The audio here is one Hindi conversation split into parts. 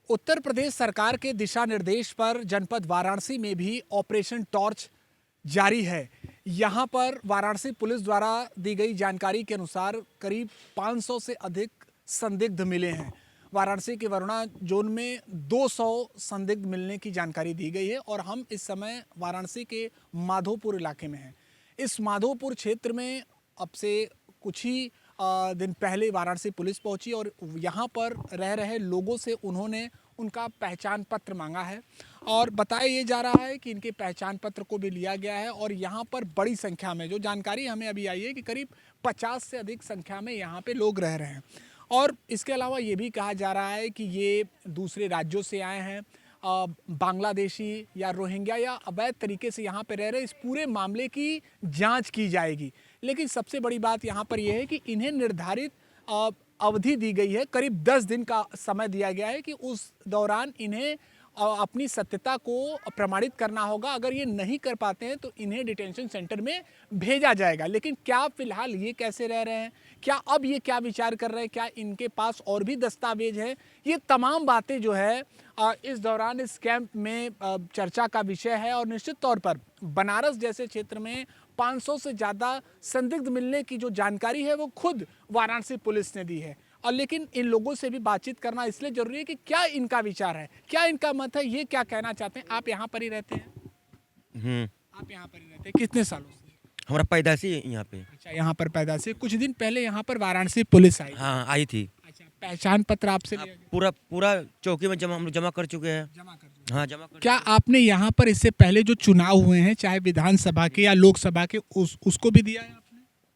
उत्तर प्रदेश सरकार के दिशा निर्देश पर जनपद वाराणसी में भी ऑपरेशन टॉर्च जारी है। यहां पर वाराणसी पुलिस द्वारा दी गई जानकारी के अनुसार करीब 500 से अधिक संदिग्ध मिले हैं। वाराणसी के वरुणा जोन में 200 संदिग्ध मिलने की जानकारी दी गई है और हम इस समय वाराणसी के माधोपुर इलाके में हैं। इस माधोपुर क्षेत्र में अब से कुछ ही दिन पहले वाराणसी पुलिस पहुंची और यहां पर रह रहे लोगों से उन्होंने उनका पहचान पत्र मांगा है और बताया ये जा रहा है कि इनके पहचान पत्र को भी लिया गया है और यहां पर बड़ी संख्या में, जो जानकारी हमें अभी आई है कि करीब 50 से अधिक संख्या में यहां पे लोग रह रहे हैं। और इसके अलावा ये भी कहा जा रहा है कि ये दूसरे राज्यों से आए हैं, बांग्लादेशी या रोहिंग्या या अवैध तरीके से यहाँ पे रह रहे। इस पूरे मामले की जांच की जाएगी। लेकिन सबसे बड़ी बात यहाँ पर यह है कि इन्हें निर्धारित अवधि दी गई है, करीब 10 दिन का समय दिया गया है कि उस दौरान इन्हें अपनी सत्यता को प्रमाणित करना होगा। अगर ये नहीं कर पाते हैं तो इन्हें डिटेंशन सेंटर में भेजा जाएगा। लेकिन क्या फिलहाल ये कैसे रह रहे हैं, क्या अब ये क्या विचार कर रहे हैं, क्या इनके पास और भी दस्तावेज हैं, ये तमाम बातें जो है इस दौरान इस कैंप में चर्चा का विषय है। और निश्चित तौर पर बनारस जैसे क्षेत्र में 500 से ज़्यादा संदिग्ध मिलने की जो जानकारी है वो खुद वाराणसी पुलिस ने दी है। और लेकिन इन लोगों से भी बातचीत करना इसलिए जरूरी है कि क्या इनका विचार है, क्या इनका मत है, ये क्या कहना चाहते हैं। आप यहाँ पर ही रहते हैं? आप यहाँ पर ही रहते हैं कितने सालों से? हमारा पैदाशी यहाँ पे। अच्छा, यहाँ पर पैदाशी। कुछ दिन पहले यहाँ पर वाराणसी पुलिस आई? हाँ, आई थी। अच्छा, पहचान पत्र आपसे लिया गया? पूरा पूरा चौकी में हम लोग जमा कर चुके हैं। जमा कर दिया? हाँ, जमा कर। क्या आपने यहाँ पर इससे पहले जो चुनाव हुए हैं, चाहे विधानसभा के या लोकसभा के, उसको भी दिया है आपने?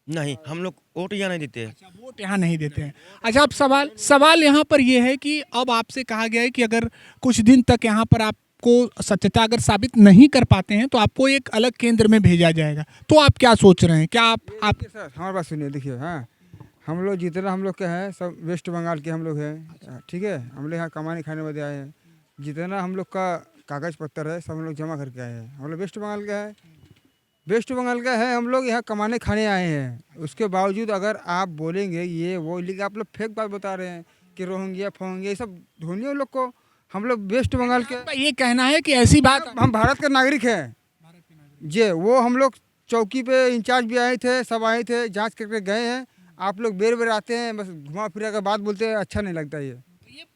नहीं, हम लोग वोट यहाँ नहीं देते। अच्छा, वोट यहाँ नहीं देते हैं। अच्छा, अब सवाल यहाँ पर यह है कि अब आपसे कहा गया है कि अगर कुछ दिन तक यहाँ पर आपको सत्यता अगर साबित नहीं कर पाते हैं तो आपको एक अलग केंद्र में भेजा जाएगा। तो आप क्या सोच रहे हैं? क्या आप सर हमारी बात सुनिए, देखिए, हाँ, हम लोग जितना हम लोग के हैं सब वेस्ट बंगाल के हम लोग हैं, ठीक है। हम लोग यहाँ कमाने खाने वाले आए हैं। जितना हम लोग का कागज़ पत्तर है सब हम लोग जमा करके आए हैं। हम लोग वेस्ट बंगाल का है, वेस्ट बंगाल का है। हम लोग यहाँ कमाने खाने आए हैं। उसके बावजूद अगर आप बोलेंगे ये वो, लेकिन आप लोग फेक बात बता रहे हैं कि रोहिंग्या फोंगे, ये सब ढूंढिए उन लोग को। हम लोग वेस्ट बंगाल के, ये कहना है कि ऐसी बात, हम भारत के नागरिक हैं जी। वो हम लोग चौकी पे इंचार्ज भी आए थे, सब आए थे, जांच करके गए हैं। आप लोग बेर बेर आते हैं, बस घुमा फिरा कर बात बोलते हैं, अच्छा नहीं लगता ये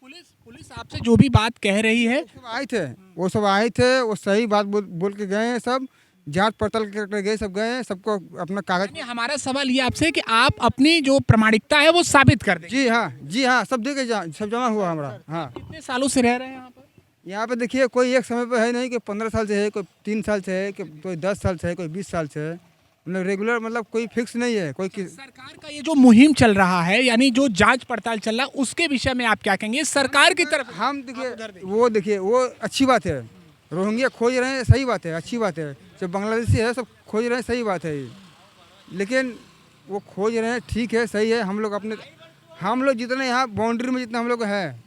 पुलिस आपसे जो भी बात कह रही है, सब आए थे, वो सब आए थे, वो सही बात बोल के गए हैं। सब जांच पड़ताल करके गए, सब गए हैं, सबको अपना कागज। हमारा सवाल ये आपसे कि आप अपनी जो प्रामाणिकता है वो साबित कर दें। जी हाँ, जी हाँ, सब दे के सब जमा हुआ हमारा। हाँ, कितने सालों से रह रहे हैं यहाँ पर? यहाँ पे देखिए, कोई एक समय पे है नहीं कि 15 साल से है, कोई 3 साल से है, कि कोई 10 साल से है, कोई 20 साल से है। मतलब रेगुलर, मतलब कोई फिक्स नहीं है कोई। सरकार का ये जो मुहिम चल रहा है, यानी जो जांच पड़ताल चल रहा है, उसके विषय में आप क्या कहेंगे? सरकार की तरफ हम देखिए वो अच्छी बात है। रोहिंग्या खोज रहे हैं, सही बात है, अच्छी बात है। जो बांग्लादेशी है सब खोज रहे हैं, सही बात है ये। लेकिन वो खोज रहे हैं, ठीक है, सही है। हम लोग जितना यहाँ बाउंड्री में जितना हम लोग है,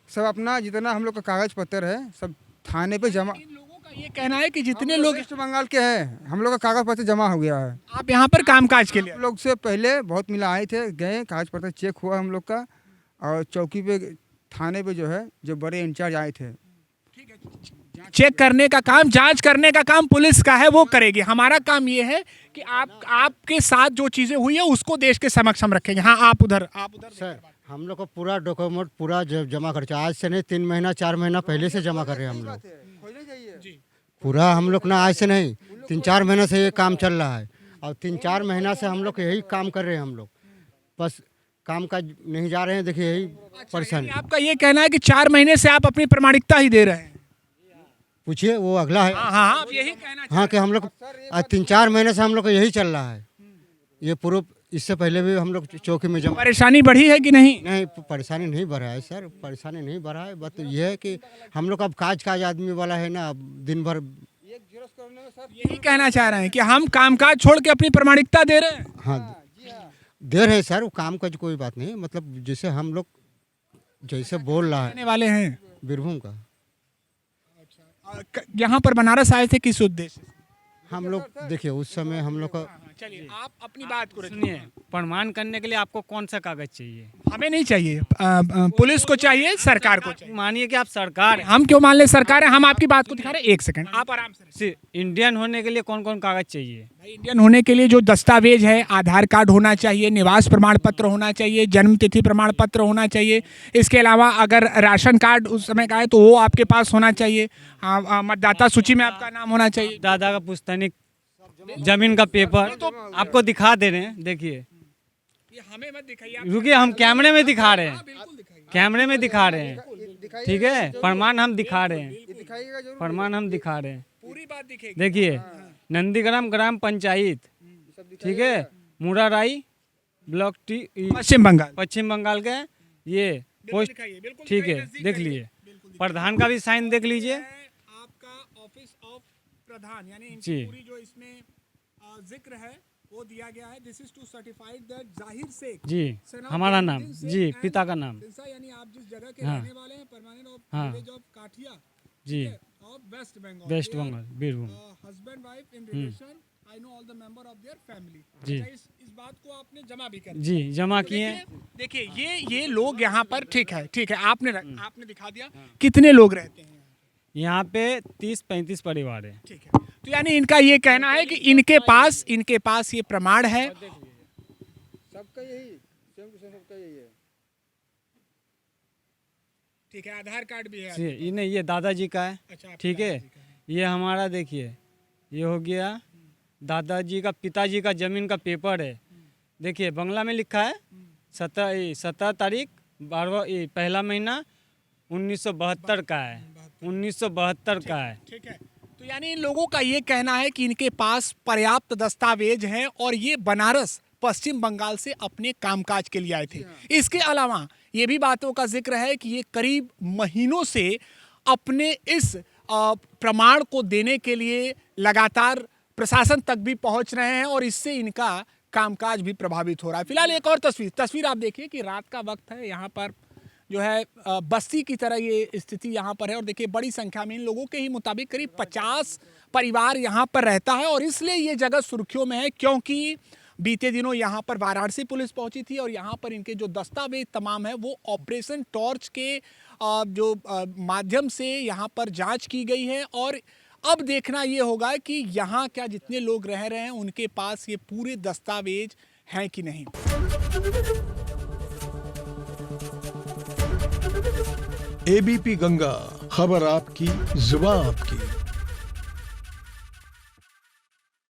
सब अपना जितना हम लोग का कागज पत्तर है सब थाने पे जमा। इन लोगों का ये कहना है कि जितने लोग वेस्ट बंगाल के हैं, हम लोग का कागज पत्तर जमा हो गया है। आप यहाँ पर कामकाज के लिए? हम लोग से पहले बहुत मिला आए थे, गए, कागज पत्तर चेक हुआ हम लोग का। और चौकी पे, थाने पे जो है, जो बड़े इंचार्ज आए थे, चेक करने का काम, जांच करने का काम पुलिस का है, वो करेगी। हमारा काम ये है कि आपके साथ जो चीजें हुई है उसको देश के समक्ष हम रखेंगे। हाँ, आप उधर सर, हम लोग को पूरा डॉक्यूमेंट पूरा जमा कर, आज से नहीं 3 महीना 4 महीना पहले से जमा कर रहे हैं हम लोग। पूरा हम लोग ना आज से नहीं, 3-4 महीना से ये काम चल रहा है। और 3-4 महीना से हम लोग यही काम कर रहे हैं। हम लोग बस काम का नहीं जा रहे हैं, देखिए यही परेशानी। आपका ये कहना है कि 4 महीने से आप अपनी प्रामाणिकता ही दे रहे हैं? पूछिए, वो अगला है। हाँ, आप यही कहना? हाँ, कि हम लोग 3-4 महीने से हम लोग को यही चल रहा है। ये पूरा, इससे पहले भी हम लोग चौकी में जमा। परेशानी बढ़ी है कि नहीं? नहीं, परेशानी नहीं बढ़ा है सर, परेशानी नहीं बढ़ा है। बस ये है कि हम लोग अब काज आदमी वाला है ना, अब दिन भर यही कहना चाह रहे हैं कि हम कामकाज छोड़ के अपनी प्रामाणिकता दे रहे हैं। हाँ, दे रहे हैं सर। वो काम का कोई बात नहीं, मतलब जैसे हम लोग जैसे बोल रहा है। रहने वाले हैं बीरभूम का। यहाँ पर बनारस आए थे किस उद्देश्य से? हम लोग देखिए, उस समय हम लोग का चलिए आप अपनी बात को रखिए। सुनिए, प्रमाण करने के लिए आपको कौन सा कागज चाहिए? हमें नहीं चाहिए, पुलिस को चाहिए, सरकार को चाहिए। मानिए कि आप सरकार हैं, हम क्यों मान ले सरकार है? हम आपकी बात को दिखा रहे हैं। एक सेकंड आप आराम से रहिए। इंडियन होने के लिए कौन कौन कागज चाहिए? भाई, इंडियन होने के लिए जो दस्तावेज है, आधार कार्ड होना चाहिए, निवास प्रमाण पत्र होना चाहिए, जन्म तिथि प्रमाण पत्र होना चाहिए। इसके अलावा अगर राशन कार्ड उस समय का है तो वो आपके पास होना चाहिए। मतदाता सूची में आपका नाम होना चाहिए। दादा का पुस्तैनिक, जमीन का पेपर आपको दिखा दे रहे हैं, देखिए। ये हमें मत दिखाइए आप। रुकिए, हम कैमरे में दिखा रहे हैं, बिल्कुल दिखाइए। कैमरे में दिखा रहे हैं, ठीक है? प्रमाण हम दिखा रहे हैं, प्रमाण हम दिखा रहे हैं। पूरी बात दिखेगी। देखिए, नंदीग्राम ग्राम पंचायत, ठीक है, मुराराई ब्लॉक पश्चिम बंगाल के ये पोस्ट, बिल्कुल ठीक है, नजदीक देख है ये। लीजिए। प्रधान का भी साइन देख लीजिए। आपका ऑफिस ऑफ प्रधान, यानी इनकी जी। पूरी जो इसमें जिक्र है वो दिया गया है। This is to certified that Zahir Shaikh, ji, son of हमारा नाम, Zahiruddin Sheikh जी, and पिता का नाम, सिरसा, यानी आप जिस जगह के हाँ। रहने वाले हैं, परमानेंट ऑफ हाँ। विलेज ऑफ काठिया, जी, of West Bengal, West Bengal, Birbhum. Husband wife in relation, I know all the member of their family. जी। इस बात को आपने जमा भी कर जी, जमा किए। देखिए ये लोग यहाँ पर, ठीक है, आपने दिखा दिया। कितने लोग रहते हैं? यहाँ पे 30-35 परिवार है। ठीक है, तो यानी इनका ये कहना है कि इनके पास ये प्रमाण है। सबका यही सेम टू सेम, सबका यही है। ठीक है, आधार कार्ड भी है। ये नहीं, ये दादाजी का है, अच्छा, आपके ठीक है। दादाजी का है। ये हमारा देखिए, ये हो गया दादाजी का, पिताजी का जमीन का पेपर है। देखिए, बंगला में लिखा है 17 तारीख 12 पहला महीना 1972 का है, 1972 का है। ठीक है, तो यानी इन लोगों का ये कहना है कि इनके पास पर्याप्त दस्तावेज हैं और ये बनारस पश्चिम बंगाल से अपने कामकाज के लिए आए थे। इसके अलावा ये भी बातों का जिक्र है कि ये करीब महीनों से अपने इस प्रमाण को देने के लिए लगातार प्रशासन तक भी पहुंच रहे हैं और इससे इनका कामकाज भी प्रभावित हो रहा है। फिलहाल एक और तस्वीर आप देखिए कि रात का वक्त है, यहाँ पर जो है बस्ती की तरह ये स्थिति यहाँ पर है। और देखिए, बड़ी संख्या में इन लोगों के ही मुताबिक करीब 50 परिवार यहाँ पर रहता है और इसलिए ये जगह सुर्खियों में है क्योंकि बीते दिनों यहाँ पर वाराणसी पुलिस पहुंची थी और यहाँ पर इनके जो दस्तावेज तमाम है वो ऑपरेशन टॉर्च के जो माध्यम से यहाँ पर जांच की गई है। और अब देखना ये होगा कि यहाँ क्या जितने लोग रह रहे हैं उनके पास ये पूरे दस्तावेज हैं कि नहीं। एबीपी गंगा, खबर आपकी, जुबान आपकी।